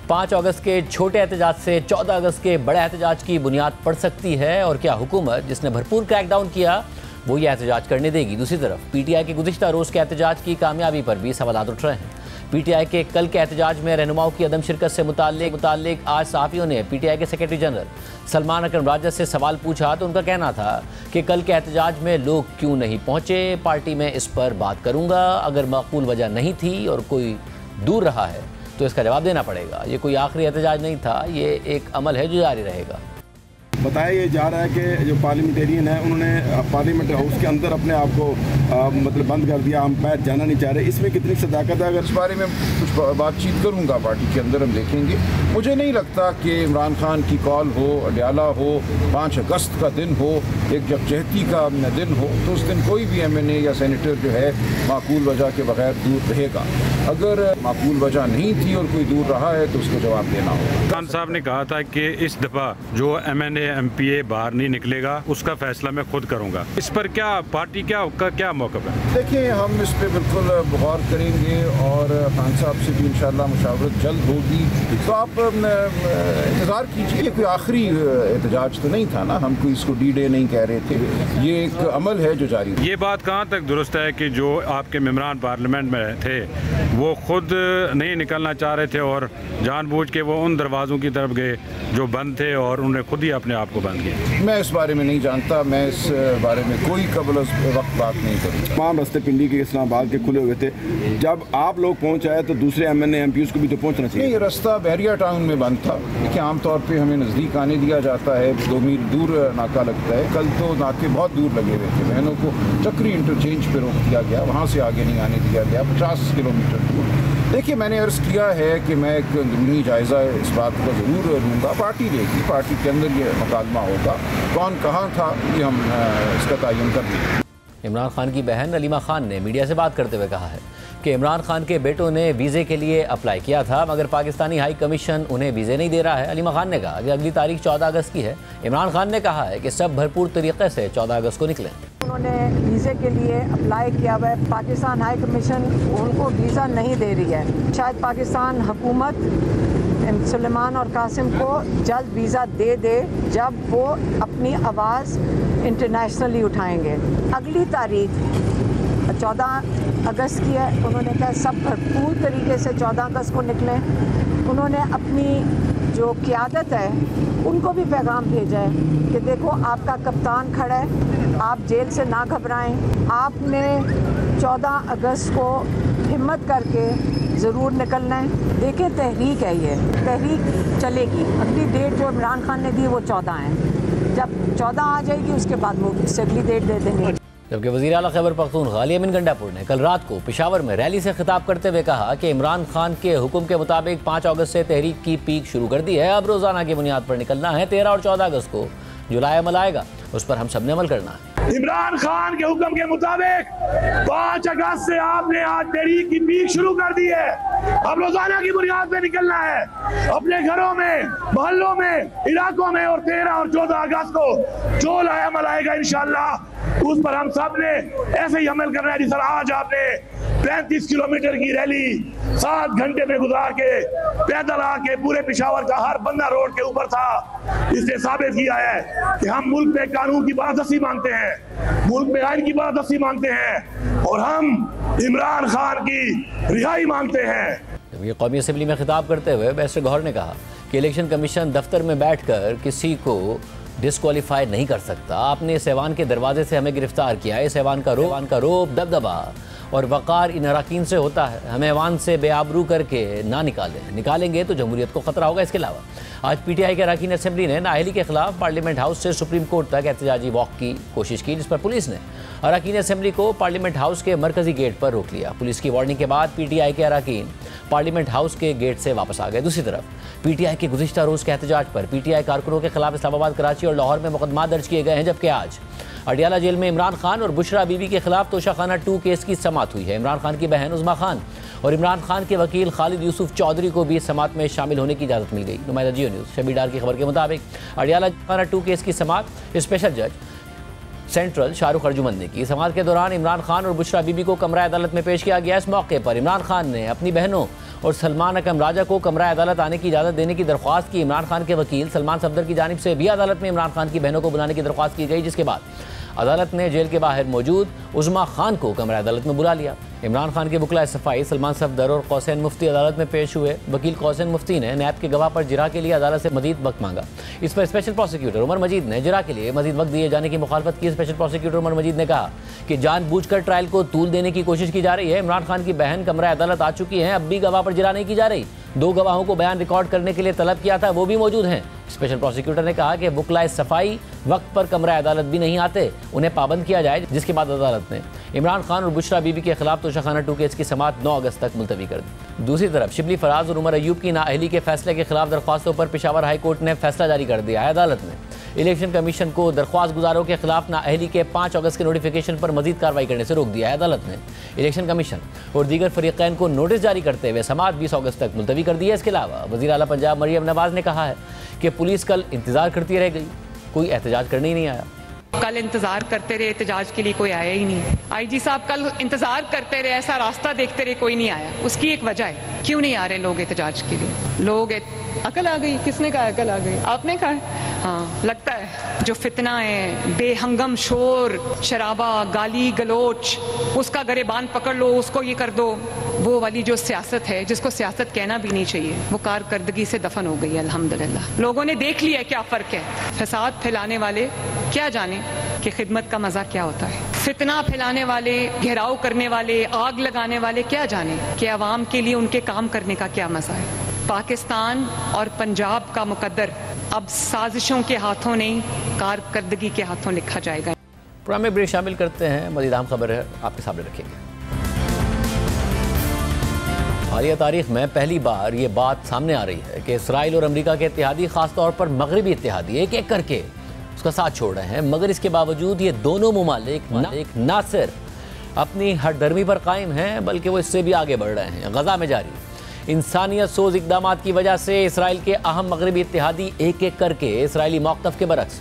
5 अगस्त के छोटे एहतजाज से 14 अगस्त के बड़े एहतजाज की बुनियाद पड़ सकती है, और क्या हुकूमत जिसने भरपूर क्रैकडाउन किया वो ये एहतजाज करने देगी। दूसरी तरफ PTI के गुज़िश्ता रोज़ के एहतजाज की कामयाबी पर भी सवाल उठ रहे हैं। PTI के कल के एहतजाज में रहनुमाओं की अदम शिरकत से मुताल्लिक आज सहाफ़ियों ने PTI के सेक्रेटरी जनरल सलमान अकरम राजा से सवाल पूछा तो उनका कहना था कि कल के एहतजाज में लोग क्यों नहीं पहुँचे, पार्टी में इस पर बात करूँगा। अगर माकूल वजह नहीं थी और कोई दूर रहा है तो इसका जवाब देना पड़ेगा। ये कोई आखिरी एहतजाज नहीं था, ये एक अमल है जो जारी रहेगा। बताया ये जा रहा है कि जो पार्लियामेंटेरियन है उन्होंने पार्लियामेंट हाउस के अंदर अपने आप को मतलब बंद कर दिया, हम बाहर जाना नहीं चाह रहे। इसमें कितनी सदाकत है? अगर इस बारे में कुछ बातचीत करूंगा पार्टी के अंदर, हम देखेंगे। मुझे नहीं लगता कि इमरान खान की कॉल हो, अडयाला हो, 5 अगस्त का दिन हो, एक जगजहती का दिन हो, तो उस दिन कोई भी MNA या सेनेटर जो है माकूल वजह के बगैर दूर रहेगा। अगर माकूल वजह नहीं थी और कोई दूर रहा है तो उसको जवाब देना होगा। खान साहब ने कहा था कि इस दफ़ा जो MNA MPA बाहर नहीं निकलेगा उसका फैसला मैं खुद करूंगा। इस पर क्या पार्टी क्या मौक़िफ़ है? देखिए, हम इस पे बिल्कुल गौर करेंगे और खान साहब से भी इंशाल्लाह मुशावरत जल्द होगी। तो आप इंतज़ार कीजिए। कोई आखिरी एहतजाज तो नहीं था ना, हम कोई इसको D-Day नहीं कह रहे थे। ये एक अमल है जो जारी है। ये बात कहाँ तक दुरुस्त है कि जो आपके मेंबरान पार्लियामेंट में थे वो खुद नहीं निकलना चाह रहे थे और जानबूझ के वो उन दरवाज़ों की तरफ गए जो बंद थे और उन्होंने खुद ही अपने आप को बंद किया? मैं इस बारे में नहीं जानता, मैं इस बारे में कोई कबल वक्त बात नहीं करूँगा। तमाम रास्ते पिंडी के इस्लामाबाद के खुले हुए थे। जब आप लोग पहुँच आए तो दूसरे MNA MPs को भी तो पहुँचना चाहिए। ये रास्ता बहरिया टाउन में बंद था। देखिए, आमतौर पर हमें नज़दीक आने दिया जाता है, 2 मील दूर नाका लगता है। कल तो नाके बहुत दूर लगे हुए थे। बहनों को चक्री इंटरचेंज पर रोक दिया गया, वहाँ से आगे नहीं आने दिया गया, 50 किलोमीटर दूर। देखिए, मैंने अर्ज़ किया है कि मैं एक अंदरूनी जायज़ा इस बात का ज़रूर लूँगा। पार्टी लेगी, पार्टी के अंदर ये मुकालमा होगा, कौन कहाँ था ये हम इसका तयन कर देंगे। इमरान खान की बहन अलीमा खान ने मीडिया से बात करते हुए कहा है कि इमरान खान के बेटों ने वीज़े के लिए अप्लाई किया था, मगर पाकिस्तानी हाई कमीशन उन्हें वीज़े नहीं दे रहा है। अलीमा खान ने कहा कि अगली तारीख 14 अगस्त की है। इमरान खान ने कहा है कि सब भरपूर तरीके से 14 अगस्त को निकलें। उन्होंने वीज़े के लिए अप्लाई किया हुआ है, पाकिस्तान हाई कमीशन उनको वीज़ा नहीं दे रही है। शायद पाकिस्तान हुकूमत सुलेमान और कासिम को जल्द वीज़ा दे दे जब वो अपनी आवाज़ इंटरनेशनली उठाएंगे। अगली तारीख 14 अगस्त की है। उन्होंने कहा सब भरपूर तरीके से 14 अगस्त को निकलें। उन्होंने अपनी जो क़यादत है उनको भी पैगाम भेजा है कि देखो, आपका कप्तान खड़ा है, आप जेल से ना घबराएं। आपने 14 अगस्त को हिम्मत करके ज़रूर निकलना है। देखें, तहरीक है, ये तहरीक चलेगी। अगली डेट जो इमरान खान ने दी वो 14 है। जब 14 आ जाएगी उसके बाद वो उससे अगली डेट दे देंगे। जबकि वज़ीर आला खैबर पख्तूनख्वा अली अमीन गंडापुर ने कल रात को पेशावर में रैली से खिताब करते हुए कहा कि इमरान खान के हुक्म के मुताबिक 5 अगस्त से तहरीक की पीक शुरू कर दी है। अब रोज़ाना की बुनियाद पर निकलना है। 13 और 14 अगस्त को जो लाएमल आएगा उस पर हम सब ने अमल करना है। इमरान खान के हुक्म के मुताबिक 5 अगस्त से आपने आज तहरीक की पीक शुरू कर दी है। अब रोजाना की बुनियाद पे निकलना है अपने घरों में, मोहल्लों में, इलाकों में, और 13 और 14 अगस्त को जो लाएमल आएगा इंशाअल्लाह उस पर हम सब ने ऐसे ही अमल करना है। जिस तरह आज आपने 35 किलोमीटर की रैली 7 घंटे में गुजार के पैदल आके पूरे पेशावर का हर बंदा रोड के ऊपर था, इसने साबित किया है कि हम मुल्क में कानून की बादशाही मांगते हैं, मुल्क में आइन की बादशाही मांगते हैं, और हम इमरान खान की रिहाई मांगते हैं। ये कौमी असेंबली में खिताब करते हुए बैरिस्टर गौहर ने कहा कि इलेक्शन कमीशन दफ्तर में बैठकर किसी को डिस्क्वालीफाई नहीं कर सकता। आपने इस ऐवान के दरवाजे से हमें गिरफ्तार किया है। इस ऐवान का रोब दबदबा और वक़ार इन अरकान से होता है। हमें ऐवान से बेआबरू करके ना निकालेंगे तो जमहूरियत को खतरा होगा। इसके अलावा आज PTI के अरकान असेंबली ने नाअहली के खिलाफ पार्लियामेंट हाउस से सुप्रीम कोर्ट तक एहतजाजी वॉक की कोशिश की, जिस पर पुलिस ने अरकान असेंबली को पार्लियामेंट हाउस के मरकजी गेट पर रोक लिया। पुलिस की वार्निंग के बाद PTI के अरकान पार्लियामेंट हाउस के गेट से वापस आ गए। दूसरी तरफ PTI के गुज़िश्ता रोज़ के एहतजाज पर PTI कारकुनों के खिलाफ इस्लामाबाद, कराची और लाहौर में मुकदमा दर्ज किए गए हैं, जबकि आज अडियाला जेल में इमरान खान और बुशरा बीबी के खिलाफ तोशाखाना 2 केस की समाअत हुई है। इमरान खान की बहन उज़मा खान और इमरान खान के वकील खालिद यूसुफ चौधरी को भी समाअत में शामिल होने की इजाज़त मिल गई। नुमाइंदा जियो न्यूज़ शबीर डार की खबर के मुताबिक अडियाला खाना 2 केस की समाअत स्पेशल जज सेंट्रल शाहरुख अर्जुमंद ने की। समाअत के दौरान इमरान खान और बुशरा बीबी को कमरा अदालत में पेश किया गया। इस मौके पर इमरान खान ने अपनी बहनों और सलमान अकरम राजा को कमरा अदालत आने की इजाज़त देने की दरख्वास्त की। इमरान खान के वकील सलमान सफदर की जानिब से भी अदालत में इमरान खान की बहनों को बुलाने की दरख्वास्त की गई, जिसके बाद अदालत ने जेल के बाहर मौजूद उज़मा खान को कमरा अदालत में बुला लिया। इमरान खान के वकला सफाई सलमान सफदर और कौसैन मुफ्ती अदालत में पेश हुए। वकील कौसैन मुफ्ती ने नैब के गवाह पर जिरा के लिए अदालत से मजीद वक्त मांगा। इस पर स्पेशल प्रोसिक्यूटर उमर मजीद ने जिरा के लिए मजीद वक्त दिए जाने की मुखालफत की। स्पेशल प्रोसिक्यूटर उमर मजीद ने कहा कि जानबूझकर ट्रायल को तूल देने की कोशिश की जा रही है। इमरान खान की बहन कमरा अदालत आ चुकी है, अब भी गवाह पर जिरा नहीं की जा रही। 2 गवाहों को बयान रिकॉर्ड करने के लिए तलब किया था, वो भी मौजूद हैं। स्पेशल प्रोसिक्यूटर ने कहा कि वकलाए सफाई वक्त पर कमरा अदालत भी नहीं आते, उन्हें पाबंद किया जाए, जिसके बाद अदालत ने इमरान खान और बुशरा बीबी के खिलाफ तोशाखाना 2 केस की समाअत 9 अगस्त तक मुलतवी कर दी। दूसरी तरफ शिबली फराज और उमर अयूब की नाअहली के फैसले के खिलाफ दरख्वास्तों पर पेशावर हाई कोर्ट ने फैसला जारी कर दिया है। अदालत ने इलेक्शन कमीशन को दरख्वास्त गुजारों के खिलाफ नाअहली के 5 अगस्त के नोटिफिकेशन पर मजीद कार्रवाई करने से रोक दिया है। अदालत ने इलेक्शन कमीशन और दीगर फरीकैन को नोटिस जारी करते हुए समाअत 20 अगस्त तक मुलतवी कर दी है। इसके अलावा वज़ीर आला पंजाब मरियम नवाज ने कहा है कि पुलिस कल इंतजार करती रह गई, कोई एहतजाज करने ही नहीं आया। कल इंतजार करते रहे, एहतजाज के लिए कोई आया ही नहीं। IG साहब कल इंतजार करते रहे, ऐसा रास्ता देखते रहे, कोई नहीं आया। उसकी एक वजह है, क्यों नहीं आ रहे लोग एहतजाज के लिए? लोग अकल आ गई। किसने कहा अकल आ गई? आपने कहा। हाँ, लगता है जो फितना है, बेहंगम शोर शराबा, गाली गलोच, उसका गरेबान पकड़ लो, उसको ये कर दो, वो वाली जो सियासत है, जिसको सियासत कहना भी नहीं चाहिए, वो कारकर्दगी से दफन हो गई। अल्हम्दुलिल्लाह लोगों ने देख लिया क्या फ़र्क है। फसाद फैलाने वाले क्या जाने कि खिदमत का मज़ा क्या होता है। फितना फैलाने वाले, घेराव करने वाले, आग लगाने वाले क्या जाने कि अवाम के लिए उनके काम करने का क्या मज़ा है। पाकिस्तान और पंजाब का मुकद्दर अब साजिशों के हाथों नहीं, कारकर्दगी के हाथों लिखा जाएगा। प्रोग्राम में ब्रेक शामिल करते हैं, मज़ीद अहम खबर है आपके सामने रखेंगे। हालिया तारीख में पहली बार ये बात सामने आ रही है कि इसराइल और अमेरिका के इत्तेहादी, खासतौर पर मगरबी इत्तेहादी, एक एक करके उसका साथ छोड़ रहे हैं, मगर इसके बावजूद ये दोनों मुमालिक ना सिर्फ अपनी हठधर्मी पर कायम हैं, बल्कि वो इससे भी आगे बढ़ रहे हैं। गजा में जारी इंसानियत सोज इकदाम की वजह से इसराइल के अहम मगरबी इत्तेहादी एक एक करके इसराइली मौक़िफ़ के बरक्स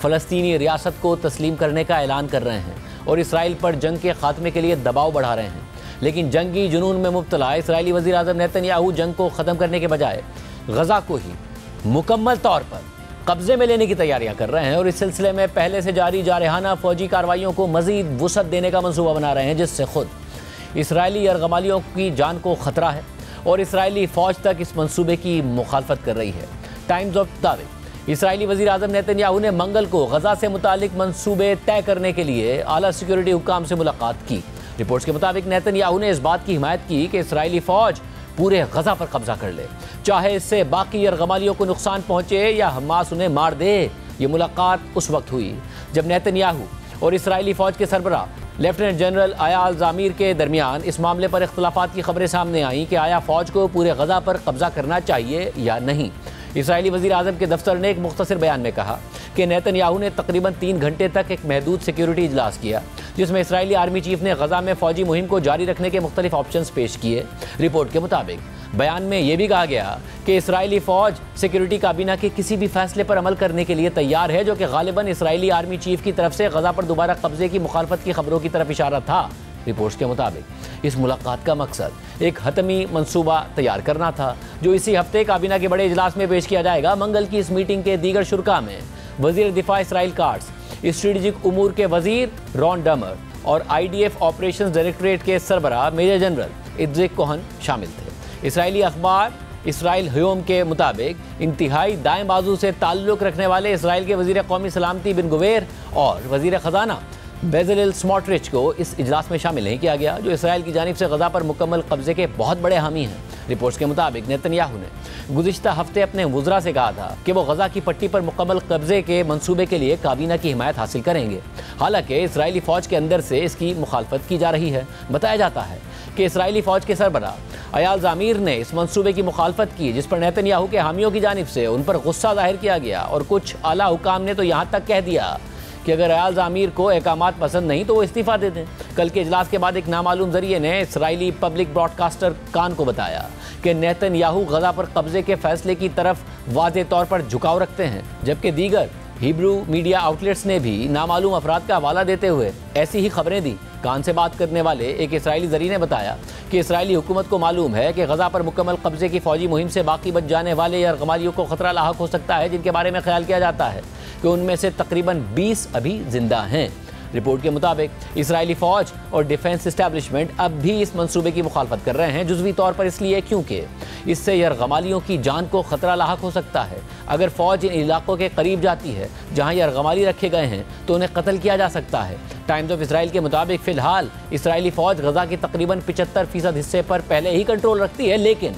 फ़लस्तीनी रियासत को तस्लीम करने का ऐलान कर रहे हैं और इसराइल पर जंग के खात्मे के लिए दबाव बढ़ा रहे हैं। लेकिन जंगी जुनून में मुब्तला इसराइली वज़ीर आज़म नेतन्याहू जंग को ख़त्म करने के बजाय गजा को ही मुकम्मल तौर पर कब्ज़े में लेने की तैयारियां कर रहे हैं और इस सिलसिले में पहले से जारी जारहाना फ़ौजी कार्रवाइयों को मज़ीद वुसअत देने का मंसूबा बना रहे हैं, जिससे खुद इसराइली यरगमालियों की जान को ख़तरा है और इसराइली फ़ौज तक इस मंसूबे की मुखालफत कर रही है। टाइम्स ऑफ मुताबिक इसराइली वज़ीर आज़म नेतन्याहू ने मंगल को गजा से मुतालिक मंसूबे तय करने के लिए आला सिक्योरिटी हुक्काम से मुलाकात की। रिपोर्ट्स के मुताबिक नेतन्याहू ने इस बात की हिमायत की कि इसराइली फ़ौज पूरे गजा पर कब्जा कर ले, चाहे इससे बाकी यरगमालियों को नुकसान पहुँचे या हमास उन्हें मार दे। ये मुलाकात उस वक्त हुई जब नेतन्याहू और इसराइली फ़ौज के सरबराह लेफ्टिनेंट जनरल अयाल ज़ामीर के दरमियान इस मामले पर इख्तलाफात की खबरें सामने आईं कि आया फ़ौज को पूरे गजा पर कब्जा करना चाहिए या नहीं। इसराइली वज़ीर आज़म के दफ्तर ने एक मुख्तसर बयान में कहा कि नेतन्याहू ने तकरीबन 3 घंटे तक एक महदूद सिक्योरिटी इजलास किया, जिसमें इसराइली आर्मी चीफ ने गजा में फौजी मुहिम को जारी रखने के मुख्तलिफ ऑप्शंस पेश किए। रिपोर्ट के मुताबिक बयान में यह भी कहा गया कि इसराइली फौज सिक्योरिटी काबीना के किसी भी फैसले पर अमल करने के लिए तैयार है, जो कि गालिबन इसराइली आर्मी चीफ की तरफ से गजा पर दोबारा कब्जे की मुखालफत की खबरों की तरफ इशारा था। रिपोर्ट्स के मुताबिक इस मुलाकात का मकसद एक हतमी मंसूबा तैयार करना था, जो इसी हफ्ते काबीना के बड़े इजलास में पेश किया जाएगा। मंगल की इस मीटिंग के दीगर शुरा में वजीर दिफा इसराइल काट्स, स्ट्रेटेजिक उमूर के वजीर रॉन डमर और IDF ऑपरेशंस डायरेक्टरेट के सरबराह मेजर जनरल इद्रिक कोहन शामिल थे। इसराइली अखबार इसराइल ह्योम के मुताबिक इंतहाई दाएं बाजू से ताल्लुक रखने वाले इसराइल के वजीर कौमी सलामती बिन गुवेर और वजीर खजाना बेज़लेल स्मोट्रिच को इस इजलास में शामिल नहीं किया गया, जो इसराइल की जानिब से गजा पर मुकम्मल कब्जे के बहुत बड़े हामी हैं। रिपोर्ट्स के मुताबिक नेतन्याहू ने गुज़िश्ता हफ्ते अपने वज़रा से कहा था कि वो गजा की पट्टी पर मुकम्मल कब्जे के मंसूबे के लिए काबीना की हिमायत हासिल करेंगे। हालांकि इसराइली फ़ौज के अंदर से इसकी मुखालफत की जा रही है। बताया जाता है कि इसराइली फ़ौज के सरबराह अयाल ज़ामीर ने इस मंसूबे की मुखालफत की, जिस पर नेतन्याहू के हामियों की जानिब से उन पर गुस्सा जाहिर किया गया और कुछ आला हुकाम ने तो यहाँ तक कह दिया कि अगर अयाल ज़ामीर को अहकामात पसंद नहीं तो वो इस्तीफ़ा दे दें। कल के इजलास के बाद एक नामालूम जरिए ने इसराइली पब्लिक ब्रॉडकास्टर कान को बताया कि नेतन्याहू गजा पर कब्जे के फैसले की तरफ वाज़े तौर पर झुकाव रखते हैं, जबकि दीगर हिब्रू मीडिया आउटलेट्स ने भी नामालूम अफराद का हवाला देते हुए ऐसी ही खबरें दी। कान से बात करने वाले एक इसराइली जरिए ने बताया कि इसराइली हुकूमत को मालूम है कि गजा पर मुकम्मल कब्जे की फौजी मुहिम से बाकी बच जाने वाले यरगमालियों को खतरा लाहक हो सकता है, जिनके बारे में ख्याल किया जाता है कि उनमें से तकरीबन 20 अभी जिंदा हैं। रिपोर्ट के मुताबिक इसराइली फ़ौज और डिफेंस इस्टेब्लिशमेंट अब भी इस मंसूबे की मुखालफत कर रहे हैं, जुज़वी तौर पर इसलिए क्योंकि इससे यरगमालियों की जान को खतरा लाहक हो सकता है। अगर फ़ौज इन इलाकों के करीब जाती है जहां यरगमाली रखे गए हैं तो उन्हें कत्ल किया जा सकता है। टाइम्स ऑफ इसराइल के मुताबिक फ़िलहाल इसराइली फ़ौज गजा के तकरीबन 75% हिस्से पर पहले ही कंट्रोल रखती है, लेकिन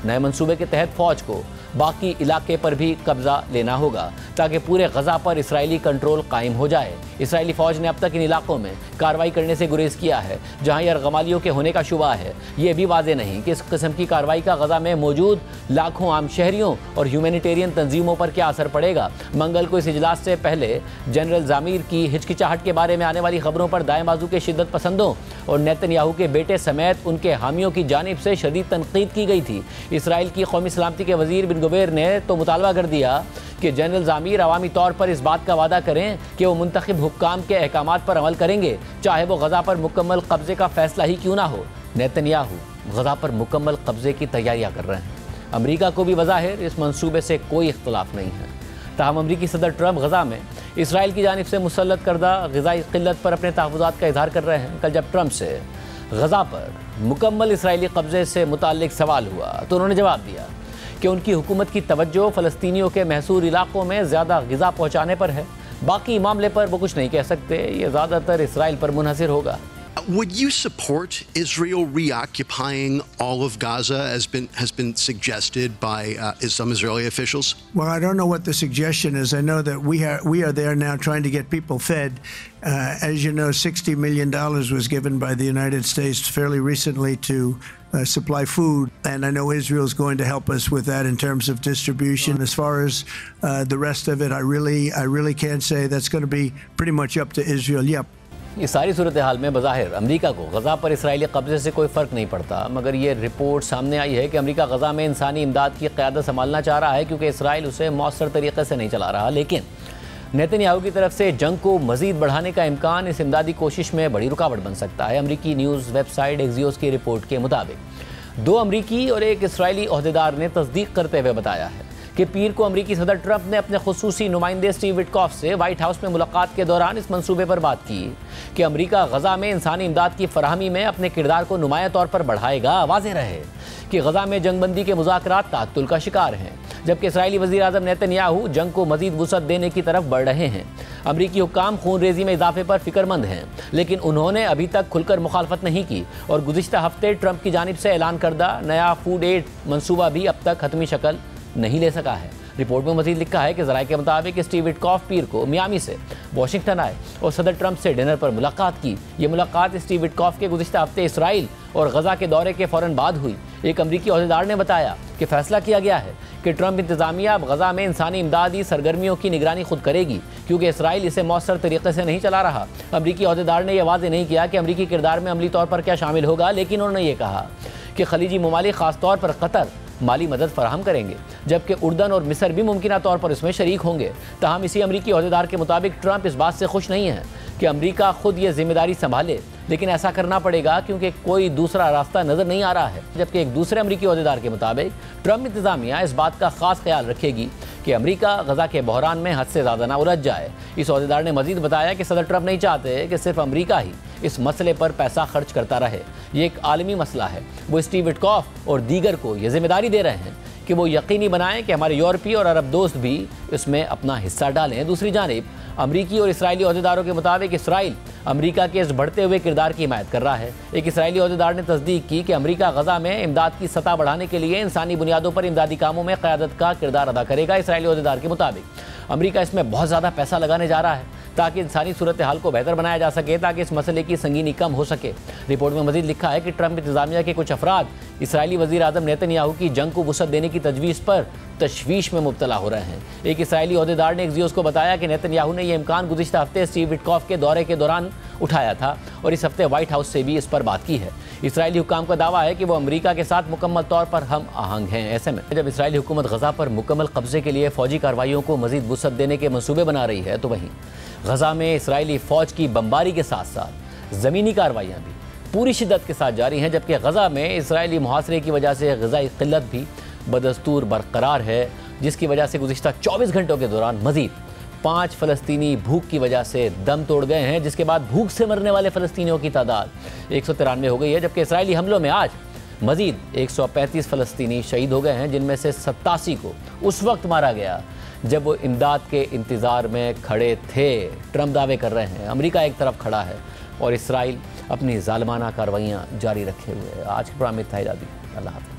नए मंसूबे के तहत फ़ौज को बाकी इलाके पर भी कब्जा लेना होगा ताकि पूरे गजा पर इसराइली कंट्रोल कायम हो जाए। इसराइली फ़ौज ने अब तक इन इलाकों में कार्रवाई करने से गुरेज किया है जहां यरगमालियों के होने का शुबा है। ये भी वाज़ेह नहीं कि इस किस्म की कार्रवाई का गजा में मौजूद लाखों आम शहरियों और ह्यूमैनिटेरियन तंजीमों पर क्या असर पड़ेगा। मंगल को इस इजलास से पहले जनरल ज़ामीर की हिचकिचाहट के बारे में आने वाली खबरों पर दाएं बाजू के शिद्दत पसंदों और नेतन्याहू के बेटे समेत उनके हामियों की जानिब से शदीद तनकीद की गई थी। इसराइल की कौमी सलामती के वजीर बिन गुवेर ने तो मुतालबा कर दिया कि जनरल ज़ामीर अवामी तौर पर इस बात का वादा करें कि वो मुंतखब हुक्काम के अहकामात पर अमल करेंगे, चाहे वो गजा पर मुकम्मल कब्जे का फैसला ही क्यों ना हो। नेतन्याहू गजा पर मुकम्मल कब्जे की तैयारियां कर रहे हैं। अमरीका को भी वज़ाहिर इस मंसूबे से कोई इख्तलाफ नहीं है। ताहम अमरीकी सदर ट्रंप गजा में इसराइल की जानिब से मुसल्लत करदा ग़िज़ाई क़िल्लत पर अपने तहफ़्फ़ुज़ात का इज़हार कर रहे हैं। कल जब ट्रंप से गजा पर मुकम्मल इसराइली कब्जे से मुताल्लिक़ सवाल हुआ तो उन्होंने जवाब दिया कि उनकी हुकूमत की तवज्जो फ़लस्तीनियों के महसूर इलाकों में ज़्यादा ग़िज़ा पहुँचाने पर है, बाकी मामले पर वो कुछ नहीं कह सकते, ये ज़्यादातर इसराइल पर मुनहसर होगा। Would you support Israel reoccupying all of Gaza as has been suggested by some Israeli officials? Well, I don't know what the suggestion is. I know that we are there now trying to get people fed. As you know, $60 million was given by the United States fairly recently to supply food, and I know Israel's going to help us with that in terms of distribution. As far as the rest of it, I really can't say. That's going to be pretty much up to Israel. Yep. इस सारी सूरत हाल में बज़ाहिर अमरीका को गजा पर इसराइली कब्जे से कोई फ़र्क नहीं पड़ता, मगर ये रिपोर्ट सामने आई है कि अमरीका गजा में इंसानी इमदाद की क़यादत संभालना चाह रहा है क्योंकि इसराइल उसे मौसर तरीक़े से नहीं चला रहा। लेकिन नेतन्याहू की तरफ से जंग को मज़ीद बढ़ाने का इम्कान इस इमदादी कोशिश में बड़ी रुकावट बन सकता है। अमरीकी न्यूज़ वेबसाइट एक्सियोस की रिपोर्ट के मुताबिक 2 अमरीकी और 1 इसराइली ओहदेदार ने तस्दीक करते हुए बताया है कि पीर को अमरीकी सदर ट्रंप ने अपने खुसूसी नुमाइंदे स्टीव विटकॉफ से व्हाइट हाउस में मुलाकात के दौरान इस मंसूबे पर बात की कि अमरीका गजा में इंसानी इमदाद की फराहमी में अपने किरदार को नुमाया तौर पर बढ़ाएगा। वाज़ेह रहे कि गजा में जंगबंदी के मुज़ाकरात ताअत्तुल का शिकार हैं, जबकि इसराइली वज़ीर आज़म नेतन्याहू जंग को मज़ीद वुसअत देने की तरफ बढ़ रहे हैं। अमरीकी हुक्काम खून रेजी में इजाफे पर फिक्रमंद हैं, लेकिन उन्होंने अभी तक खुलकर मुखालफत नहीं की और गुज़िश्ता हफ्ते ट्रंप की जानिब से ऐलान करदा नया फूड एड मंसूबा भी अब तक हतमी शक्ल नहीं ले सका है। रिपोर्ट में मज़ीद लिखा है कि ज़राए के मुताबिक स्टीव विटकॉफ पीर को मियामी से वाशिंगटन आए और सदर ट्रंप से डिनर पर मुलाकात की। ये मुलाकात स्टीव विटकॉफ के गुज़िश्ता हफ्ते इसराइल और गजा के दौरे के फ़ौरन बाद हुई। एक अमरीकी ओहदेदार ने बताया कि फैसला किया गया है कि ट्रंप इंतजामिया अब गजा में इंसानी इमदादी सरगर्मियों की निगरानी खुद करेगी, क्योंकि इसराइल इसे मौसर तरीके से नहीं चला रहा। अमरीकी ओहदेदार ने यह वाज़ेह नहीं किया कि अमरीकी किरदार में अमली तौर पर क्या शामिल होगा, लेकिन उन्होंने ये कहा कि खलीजी ममालिक खासतौर पर कतर माली मदद फराहम करेंगे, जबकि उर्दन और मिस्र भी मुमकिन तौर पर इसमें शरीक होंगे। ताहम इसी अमरीकी ओहदेदार के मुताबिक ट्रंप इस बात से खुश नहीं है कि अमरीका खुद ये जिम्मेदारी संभाले, लेकिन ऐसा करना पड़ेगा क्योंकि कोई दूसरा रास्ता नजर नहीं आ रहा है। जबकि एक दूसरे अमरीकी ओहदेदार के मुताबिक ट्रंप इंतजामिया इस बात का खास ख्याल रखेगी कि अमरीका गजा के बहरान में हद से ज़्यादा ना उलझ जाए। इस ओहदेदार ने मजीद बताया कि सदर ट्रंप नहीं चाहते कि सिर्फ अमरीका ही इस मसले पर पैसा खर्च करता रहे। ये एक आलमी मसला है। वो स्टीव विटकॉफ और दीगर को ये जिम्मेदारी दे रहे हैं कि वो यकीनी बनाएं कि हमारे यूरोपीय और अरब दोस्त भी इसमें अपना हिस्सा डालें। दूसरी जानिब अमरीकी और इसराइली ओहदेदारों के मुताबिक इसराइल अमरीका के इस बढ़ते हुए किरदार की हिमायत कर रहा है। एक इसराइली ओहदेदार ने तस्दीक की कि अमरीका गजा में इमदाद की सतह बढ़ाने के लिए इंसानी बुनियादों पर इमदादी कामों में क़यादत का किरदार अदा करेगा। इसराइली ओहदेदार के मुताबिक अमरीका इसमें बहुत ज़्यादा पैसा लगाने जा रहा है ताकि इंसानी सूरत हाल को बेहतर बनाया जा सके, ताकि इस मसले की संगीनी कम हो सके। रिपोर्ट में मजीद लिखा है कि ट्रंप इंतजामिया के कुछ अफराद इसराइली वज़ीर आज़म नेतन्याहू की जंग को वुसअत देने की तजवीज़ पर तशवीश में मुब्तला हो रहे हैं। एक इसराइली ओहदेदार ने एक्सियोस को बताया कि नेतन्याहू ने यह इम्कान गुज़िश्ता हफ्ते स्टीव विटकॉफ के दौरे के दौरान उठाया था और इस हफ्ते व्हाइट हाउस से भी इस पर बात की है। इसराइली हुकाम का दावा है कि वो अमरीका के साथ मुकम्मल तौर पर हम आहंग हैं। ऐसे में जब इसराइली हुकूमत गजा पर मुकम्मल कब्जे के लिए फ़ौजी कार्रवाइयों को मजीद वुसअत देने के मंसूबे बना रही है, तो वहीं गजा में इसराइली फ़ौज की बमबारी के साथ साथ ज़मीनी कार्रवाइयाँ भी पूरी शिद्दत के साथ जारी हैं। जबकि गजा में इसराइली मुहासरे की वजह से ग़िज़ाई क़िल्लत भी बदस्तूर बरकरार है, जिसकी वजह से गुज़िश्ता 24 घंटों के दौरान मज़ीद 5 फ़लस्तीनी भूख की वजह से दम तोड़ गए हैं, जिसके बाद भूख से मरने वाले फ़लस्तीनियों की तादाद 193 हो गई है। जबकि इसराइली हमलों में आज मज़ीद 135 फ़लस्तीनी शहीद हो गए हैं, जिनमें से 87 को उस वक्त मारा गया जब वो इमदाद के इंतज़ार में खड़े थे। ट्रंप दावे कर रहे हैं अमरीका एक तरफ खड़ा है और इसराइल अपनी ज़ालिमाना कार्रवाइयाँ जारी रखे हुए है। आज के प्रोग्राम में था इजाज़त। अल्लाह हाफ़िज़।